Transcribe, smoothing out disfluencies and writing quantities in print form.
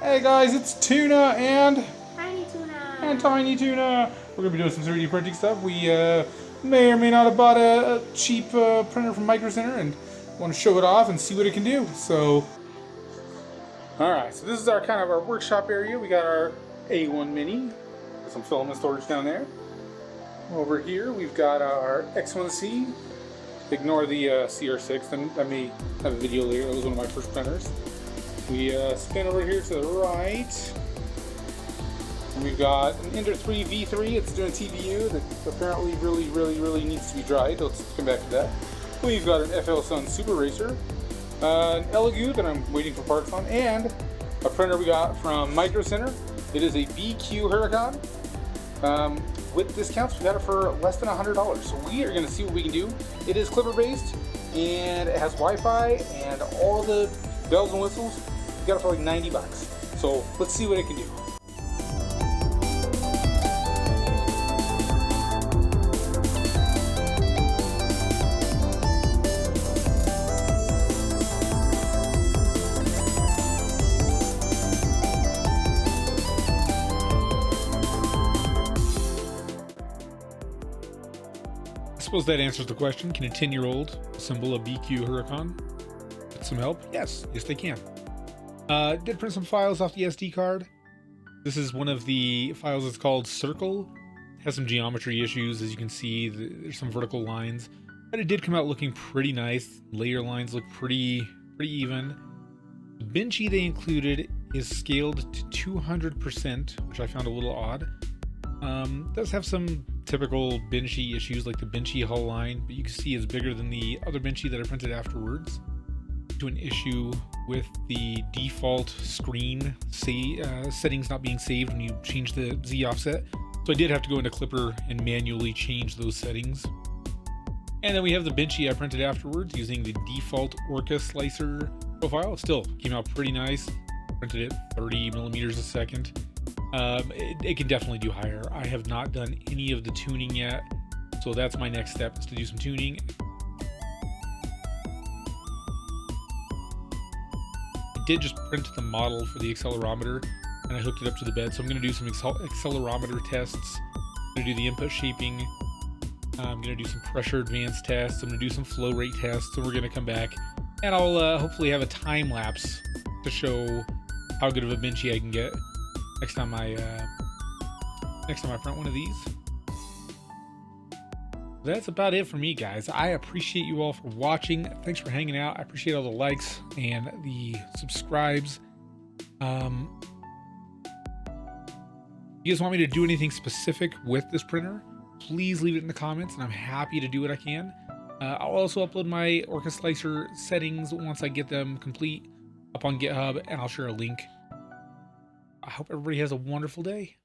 Hey guys, it's Tuna and Tiny Tuna. Tiny Tuna. We're gonna be doing some 3D printing stuff. We may or may not have bought a cheap printer from Microcenter and want to show it off and see what it can do. So, all right. So this is our kind of our workshop area. We got our A1 Mini, with some filament storage down there. Over here, we've got our X1C. Ignore the CR6. I may have a video later. That was one of my first printers. We spin over here to the right. And we've got an Ender 3 V3. It's doing TBU that apparently really needs to be dried. Let's come back to that. We've got an FL Sun Super Racer, an Elegoo that I'm waiting for parts on, and a printer we got from Microcenter. It is a Biqu Hurakan. With discounts, we got it for less than $100. So we are going to see what we can do. It is Clipper based, and it has Wi-Fi and all the bells and whistles. We got it for like 90 bucks. So let's see what it can do. I suppose that answers the question. Can a 10-year-old assemble a Biqu Hurakan with some help? Yes, they can. Did print some files off the SD card. This is one of the files that's called Circle. It has some geometry issues, as you can see. There's some vertical lines, but it did come out looking pretty nice. Layer lines look pretty even. The Benchy they included is scaled to 200%, which I found a little odd. Does have some typical Benchy issues like the Benchy hull line, but you can see it's bigger than the other Benchy that I printed afterwards. To an issue with the default screen settings not being saved when you change the Z offset. So I did have to go into Clipper and manually change those settings. And then we have the Benchy I printed afterwards using the default Orca slicer profile. Still came out pretty nice. Printed it 30 millimeters a second. It can definitely do higher. I have not done any of the tuning yet, so that's my next step, is to do some tuning. I did just print the model for the accelerometer and I hooked it up to the bed, so I'm going to do some accelerometer tests. I'm going to do the input shaping. I'm going to do some pressure advance tests. I'm going to do some flow rate tests, and we're going to come back and I'll hopefully have a time lapse to show how good of a Benchy I can get next time I print one of these. That's about it for me, guys. I appreciate you all for watching. Thanks for hanging out. I appreciate all the likes and the subscribes. If you guys want me to do anything specific with this printer, please leave it in the comments, and I'm happy to do what I can. I'll also upload my Orca Slicer settings once I get them complete up on GitHub, and I'll share a link. I hope everybody has a wonderful day.